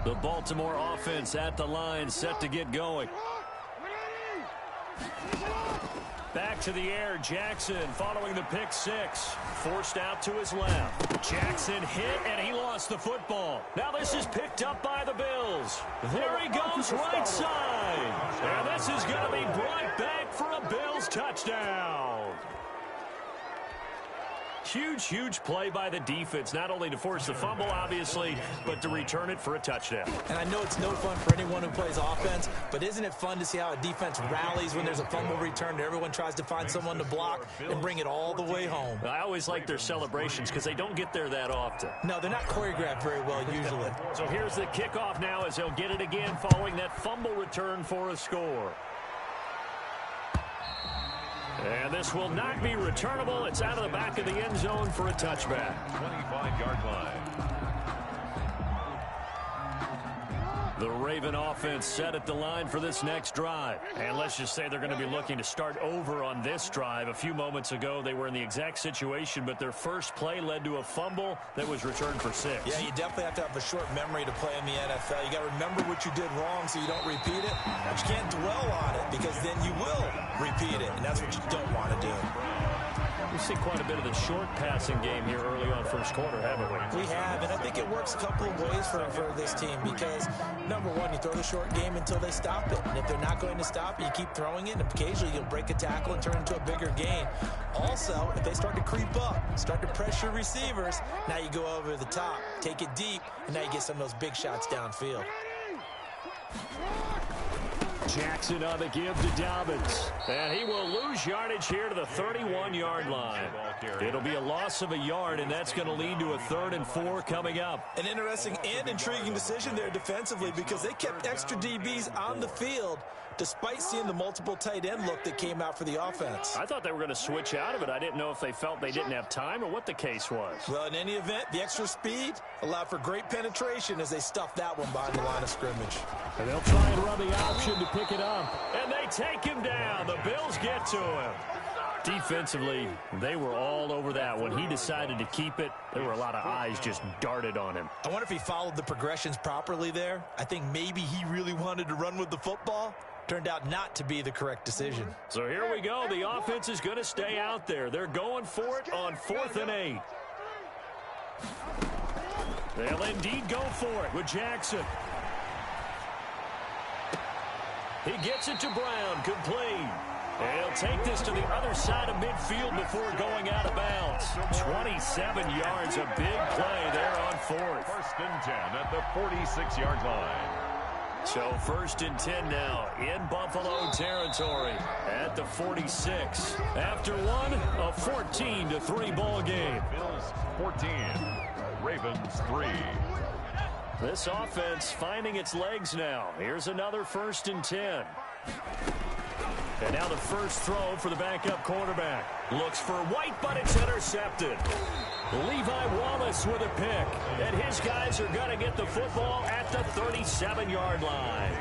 The Baltimore offense at the line, set to get going. Back to the air, Jackson following the pick six. Forced out to his left. Jackson hit, and he lost the football. Now this is picked up by the Bills. There he goes right side. And this is going to be brought back for a Bills touchdown. Huge play by the defense, not only to force the fumble, obviously, but to return it for a touchdown. And I know it's no fun for anyone who plays offense, but isn't it fun to see how a defense rallies when there's a fumble return and everyone tries to find someone to block and bring it all the way home? I always like their celebrations because they don't get there that often. No, they're not choreographed very well usually. So here's the kickoff now as they'll get it again following that fumble return for a score. And this will not be returnable. It's out of the back of the end zone for a touchback. 25-yard line. The Raven offense set at the line for this next drive. And let's just say they're going to be looking to start over on this drive. A few moments ago, they were in the exact situation, but their first play led to a fumble that was returned for 6. Yeah, you definitely have to have a short memory to play in the NFL. You got to remember what you did wrong so you don't repeat it. But you can't dwell on it because then you will repeat it, and that's what you don't want to do. We've seen quite a bit of the short passing game here early on first quarter, haven't we? We have, and I think it works a couple of ways for this team because, number one, you throw the short game until they stop it. And if they're not going to stop it, you keep throwing it, and occasionally you'll break a tackle and turn it into a bigger gain. Also, if they start to creep up, start to pressure receivers, now you go over the top, take it deep, and now you get some of those big shots downfield. Jackson on the give to Dobbins. And he will lose yardage here to the 31-yard line. It'll be a loss of a yard, and that's going to lead to a 3rd and 4 coming up. An interesting and intriguing decision there defensively because they kept extra DBs on the field despite seeing the multiple tight end look that came out for the offense. I thought they were going to switch out of it. I didn't know if they felt they didn't have time or what the case was. Well, in any event, the extra speed allowed for great penetration as they stuffed that one behind the line of scrimmage. And they'll try and run the option to pick it up. And they take him down. The Bills get to him. Defensively, they were all over that. When he decided to keep it, there were a lot of eyes just darted on him. I wonder if he followed the progressions properly there. I think maybe he really wanted to run with the football. Turned out not to be the correct decision. So here we go. The offense is going to stay out there. They're going for it on 4th and 8. They'll indeed go for it with Jackson. He gets it to Brown, complete. He'll take this to the other side of midfield before going out of bounds. 27 yards, a big play there on 4th. 1st and 10 at the 46-yard line. So 1st and 10 now in Buffalo territory at the 46. After one, a 14-3 ball game. Bills 14, Ravens 3. This offense finding its legs now. Here's another 1st and 10. And now the first throw for the backup quarterback. Looks for White, but it's intercepted. Levi Wallace with a pick. And his guys are going to get the football at the 37-yard line.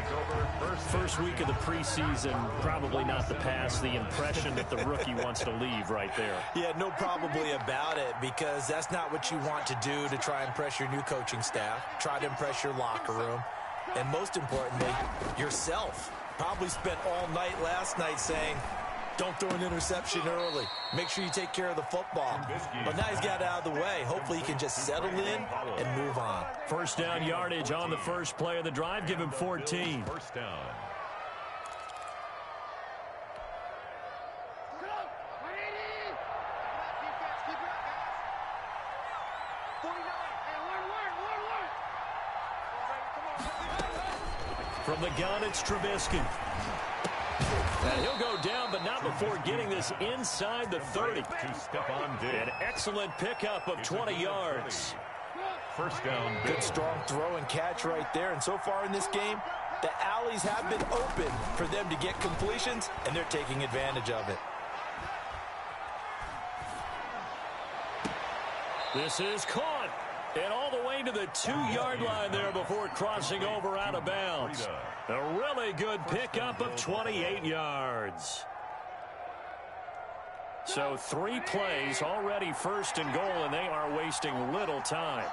First week of the preseason, probably not the pass, the impression that the rookie wants to leave right there. Yeah, no probably about it because that's not what you want to do to try and impress your new coaching staff. Try to impress your locker room. And most importantly, yourself. Probably spent all night last night saying, don't throw an interception early. Make sure you take care of the football. But now he's got it out of the way. Hopefully he can just settle in and move on. First down yardage on the first play of the drive. Give him 14. First down. From the gun, it's Trubisky. And he'll go down, but not before getting this inside the 30. An excellent pickup of 20 yards. First down. Good strong throw and catch right there. And so far in this game, the alleys have been open for them to get completions, and they're taking advantage of it. This is caught. And all the way to the 2-yard line there before crossing over out of bounds. A really good pickup of 28 yards. So 3 plays, already first and goal, and they are wasting little time.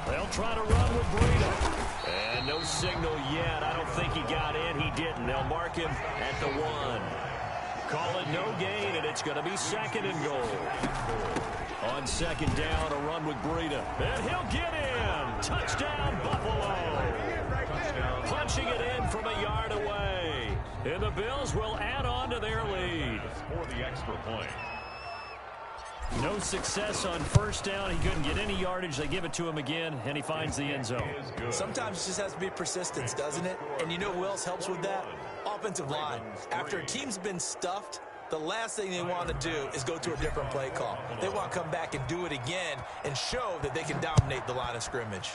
They'll try to run with Breida. And no signal yet. I don't think he got in. He didn't. They'll mark him at the 1. Call it no gain, and it's going to be second and goal. On second down, a run with Breida. And he'll get in. Touchdown, Buffalo. Punching it in from a yard away. And the Bills will add on to their lead. For the extra point. No success on first down. He couldn't get any yardage. They give it to him again, and he finds the end zone. Sometimes it just has to be persistence, doesn't it? And you know who else helps with that? Offensive line. After a team's been stuffed, the last thing they want to do is go to a different play call. They want to come back and do it again and show that they can dominate the line of scrimmage.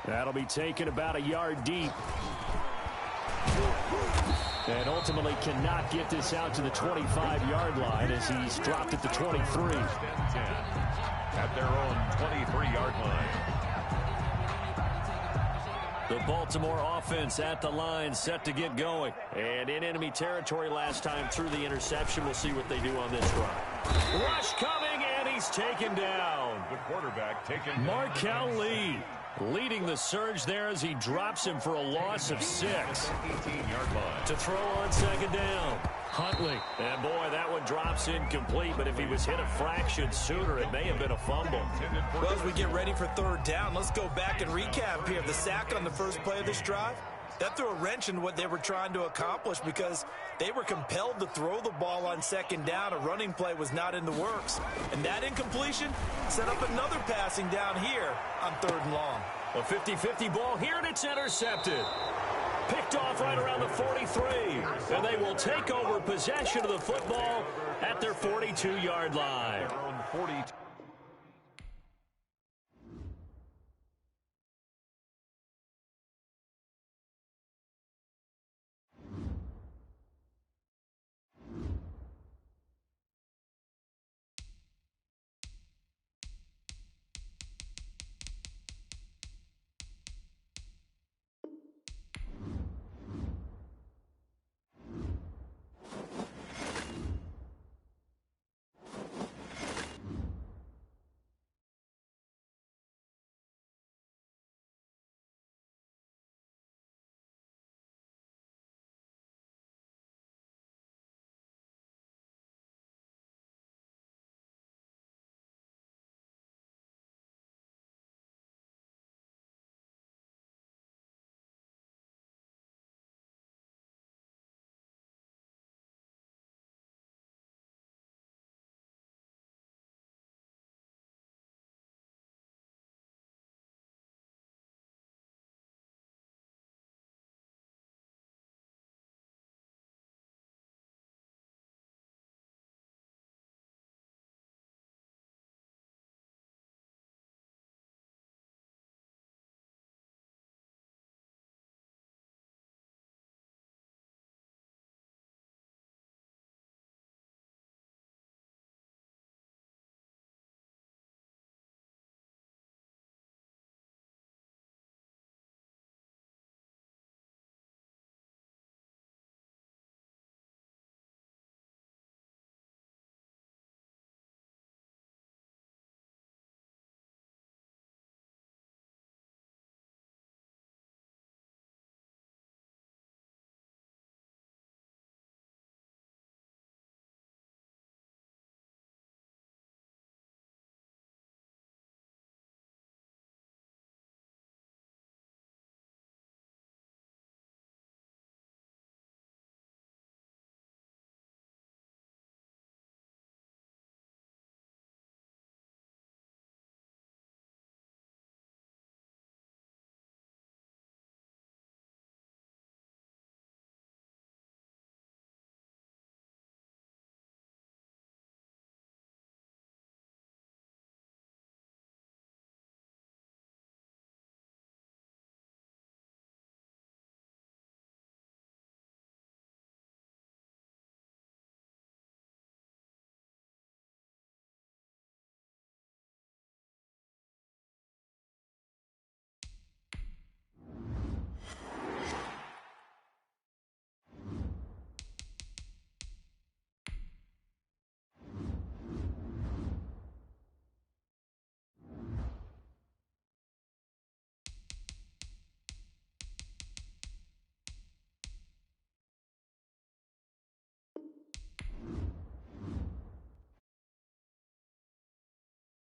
That'll be taken about a yard deep. And ultimately cannot get this out to the 25-yard line as he's dropped at the 23. At their own 23-yard line. The Baltimore offense at the line, set to get going. And in enemy territory last time through the interception. We'll see what they do on this drive. Rush coming, and he's taken down. The quarterback taken down. Markel Lee leading the surge there as he drops him for a loss of 6. 18-yard line. To throw on second down. Huntley. And boy, that one drops incomplete, but if he was hit a fraction sooner, it may have been a fumble. Well, as we get ready for third down, let's go back and recap here. The sack on the first play of this drive, that threw a wrench in what they were trying to accomplish because they were compelled to throw the ball on second down. A running play was not in the works. And that incompletion set up another passing down here on third and long. A 50-50 ball here, and it's intercepted. Picked off right around the 43. And they will take over possession of the football at their 42-yard line. 42.